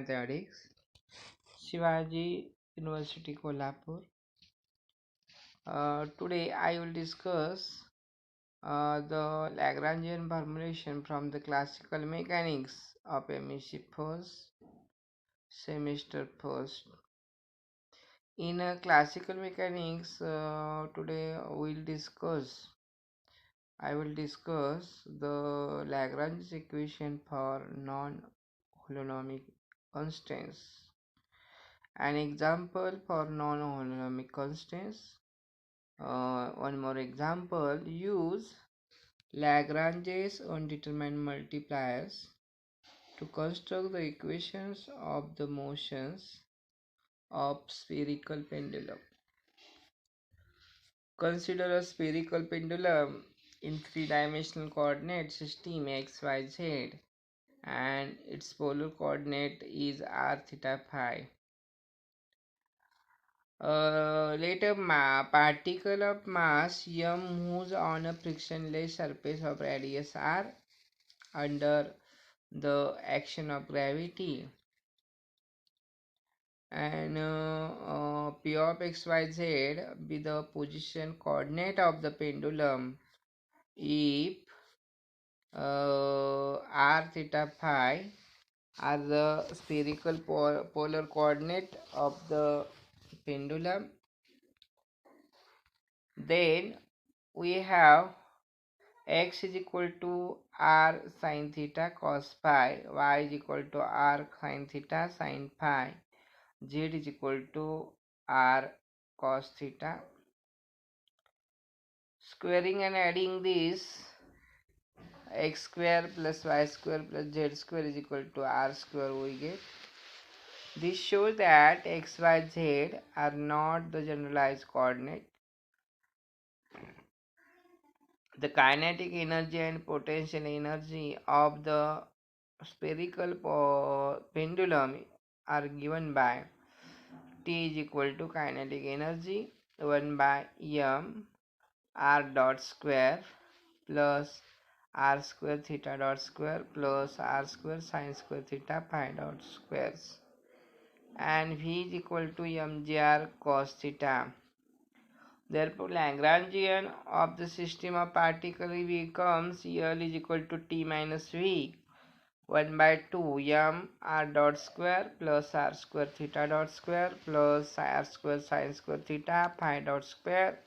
Mathematics, Shivaji University, Kolhapur. Today I will discuss the Lagrangian formulation from the classical mechanics of MSc first semester first. In classical mechanics, today I will discuss the Lagrange equation for non-holonomic constants. An example for non-holonomic constants. One more example. Use Lagrange's undetermined multipliers to construct the equations of the motions of spherical pendulum. Consider a spherical pendulum in three-dimensional coordinate system x, y, z, and its polar coordinate is r, theta, phi. Later, particle of mass m moves on a frictionless surface of radius r under the action of gravity, and p of xyz be the position coordinate of the pendulum if r, theta, phi are the spherical polar coordinate of the pendulum. Then we have x is equal to r sin theta cos phi, y is equal to r sin theta sin phi, z is equal to r cos theta. Squaring and adding this, x square plus y square plus z square is equal to r square we get. This shows that x, y, z are not the generalized coordinate. The kinetic energy and potential energy of the spherical pendulum are given by T is equal to kinetic energy 1 by m r dot square plus r square theta dot square plus r square sin square theta phi dot squares, and V is equal to mgr cos theta. Therefore, Lagrangian of the system of particles becomes L is equal to T minus V 1 by 2 m r dot square plus r square theta dot square plus r square sin square theta phi dot square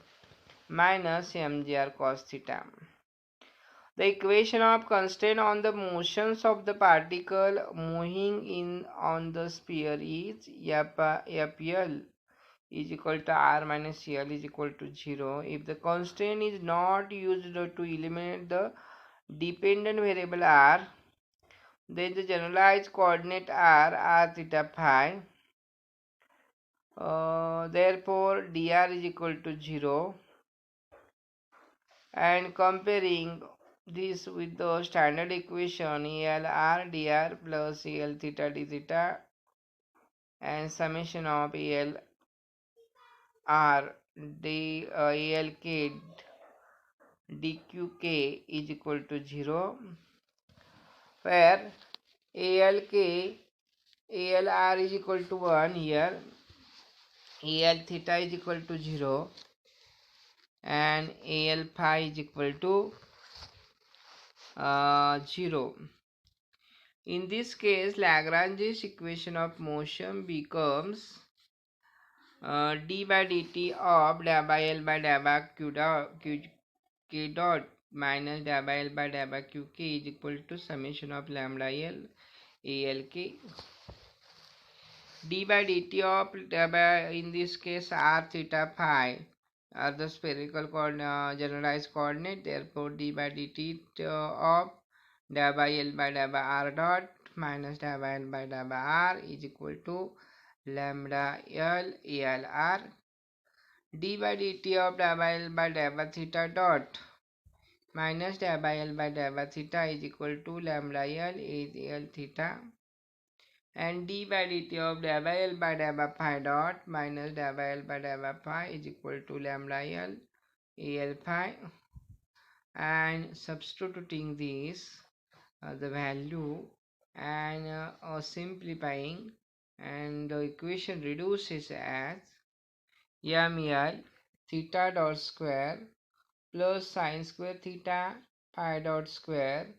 minus mgr cos theta. The equation of constraint on the motions of the particle moving in on the sphere is FL is equal to r minus L is equal to 0 if the constraint is not used to eliminate the dependent variable r. Then the generalized coordinate are r theta phi. Therefore, dr is equal to 0. And comparing this with the standard equation El r dr plus El theta d theta and summation of El r d El k dqk is equal to 0, where ALK ALR is equal to 1 here, AL theta is equal to 0, and AL phi is equal to 0. In this case, Lagrange's equation of motion becomes d by dt of da by L by da by K dot minus da by L by da by Qk is equal to summation of lambda L ALK. D by dt of da by, in this case, r theta phi are the spherical generalized coordinate. Therefore, d by dt of da by L by da by r dot minus da by L by da by r is equal to lambda L AL r. D by dt of da by L by da by theta dot minus da by L by da by theta is equal to lambda L L theta, and d by dt of da by L by da by phi dot minus da by L by da by phi is equal to lambda L AL phi. And substituting this, the value and simplifying, and the equation reduces as ml theta dot square plus sine square theta pi dot square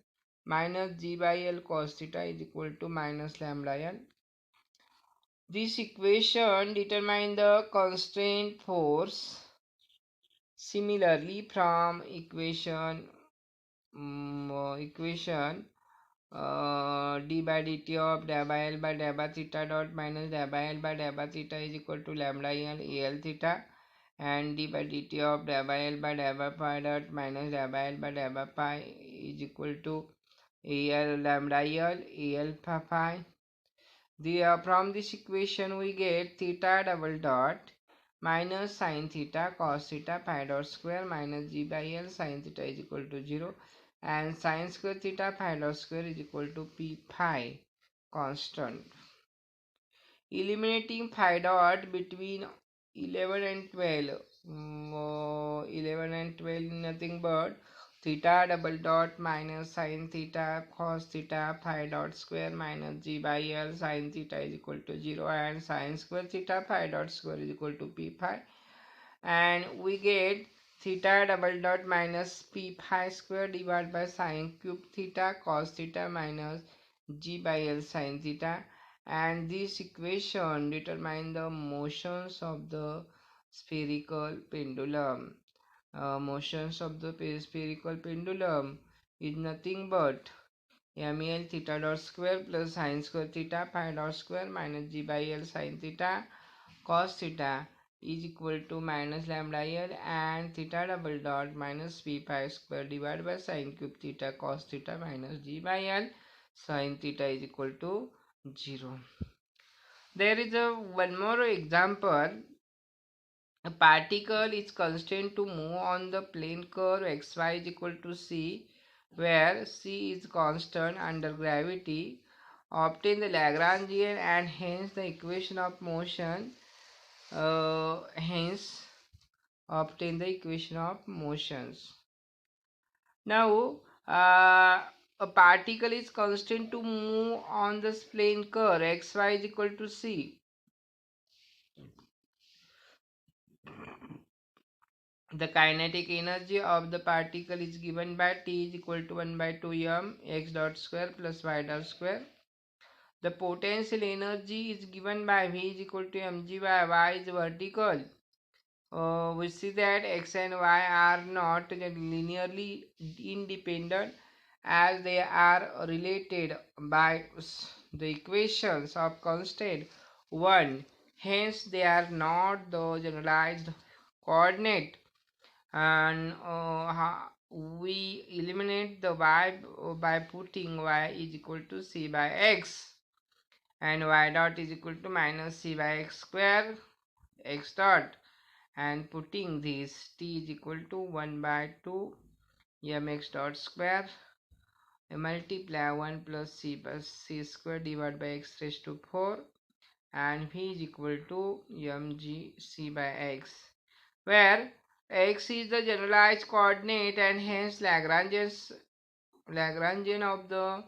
minus g by l cos theta is equal to minus lambda l. This equation determines the constraint force. Similarly, from equation d by dt of da by l by da by theta dot minus da by l by da by theta is equal to lambda l al theta, and d by dt of da by l by da by pi dot minus da by l by da by pi is equal to al lambda al phi. From this equation we get theta double dot minus sine theta cos theta pi dot square minus g by l sine theta is equal to 0, and sine square theta pi dot square is equal to p phi constant. Eliminating phi dot between 11 and 12. 11 and 12 nothing but theta double dot minus sine theta cos theta phi dot square minus g by l sine theta is equal to 0, and sine square theta phi dot square is equal to p phi, and we get theta double dot minus p phi square divided by sine cube theta cos theta minus g by l sine theta, and this equation determines the motions of the spherical pendulum. Motions of the spherical pendulum is nothing but ml theta dot square plus sine square theta pi dot square minus g by l sine theta cos theta is equal to minus lambda l, and theta double dot minus p pi square divided by sine cube theta cos theta minus g by l sine theta is equal to 0. There is one more example. A particle is constrained to move on the plane curve xy is equal to c, where c is constant under gravity. Obtain the Lagrangian and hence the equation of motion. Hence obtain the equation of motions. Now, a particle is constrained to move on this plane curve xy is equal to c. The kinetic energy of the particle is given by T is equal to 1 by 2 m x dot square plus y dot square. The potential energy is given by V is equal to mg by y is vertical. We see that x and y are not linearly independent as they are related by the equations of constant 1. Hence, they are not the generalized coordinate, and we eliminate the y by putting y is equal to c by x, and y dot is equal to minus c by x square x dot, and putting this t is equal to 1 by 2 mx dot square multiply 1 plus c by c square divided by x raised to 4, and v is equal to mg c by x, where x is the generalized coordinate and hence Lagrangian of the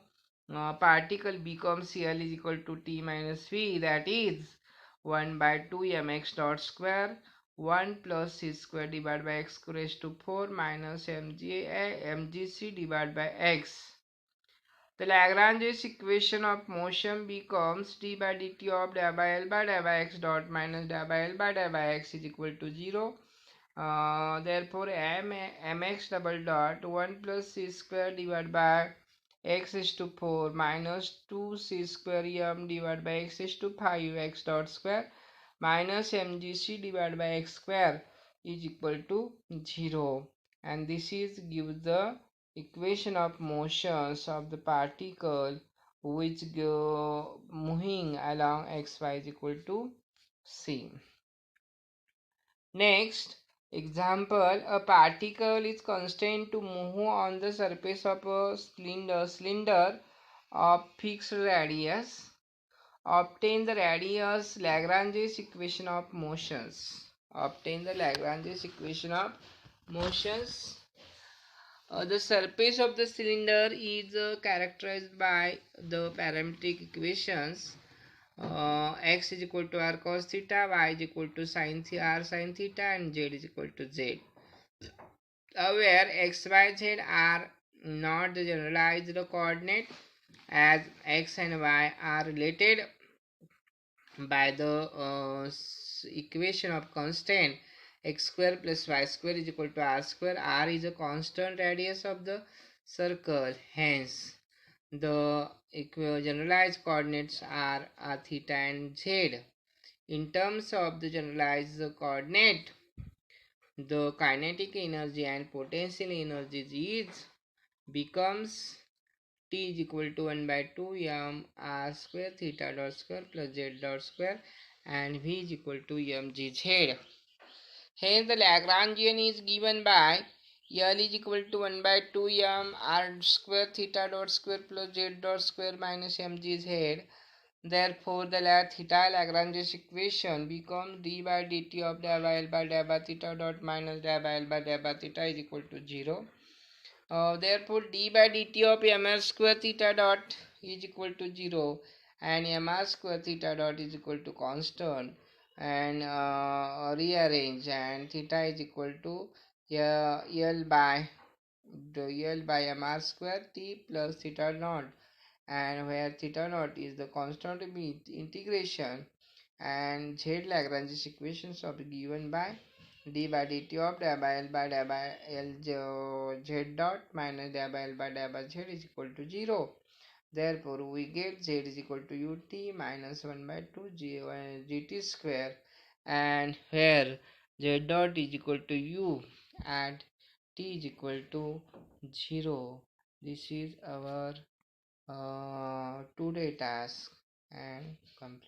particle becomes Cl is equal to T minus V, that is 1 by 2 mx dot square 1 plus c square divided by x raised to 4 minus mgc divided by x. The Lagrange's equation of motion becomes d by dt of da by l by da by x dot minus da by l by da by x is equal to 0. Therefore, mx double dot 1 plus c square divided by x is to 4 minus 2c square m divided by x is to 5 x dot square minus mgc divided by x square is equal to 0, and this is gives the equation of motions of the particle which go moving along xy is equal to c. Next example, a particle is constrained to move on the surface of a cylinder of fixed radius. Obtain the radius Lagrange's equation of motions. Obtain the Lagrange's equation of motions. The surface of the cylinder is characterized by the parametric equations x is equal to r cos theta, y is equal to r sin theta, and z is equal to z. Where x, y, z are not the generalized coordinate, as x and y are related by the equation of constant x square plus y square is equal to r square. R is a constant radius of the circle, hence the generalized coordinates are theta and z. In terms of the generalized coordinate, the kinetic energy and potential energy is becomes T is equal to 1 by 2 m r square theta dot square plus z dot square, and v is equal to mgz. Hence the Lagrangian is given by L is equal to 1 by 2 m r square theta dot square plus z dot square minus mgz. Therefore, the theta Lagrange's equation becomes d by dt of del by L by del by theta dot minus del by L by del by theta is equal to 0. Therefore, d by dt of mr square theta dot is equal to 0, and mr square theta dot is equal to constant, and rearrange, and theta is equal to L by mr square t plus theta naught, and where theta naught is the constant integration, and z Lagrange's equations are given by d by dt of del by L by del by L z dot minus del by L by del by z is equal to 0. Therefore, we get z is equal to ut minus 1 by 2 gt square, and where z dot is equal to u and t is equal to 0. This is our today task and complete.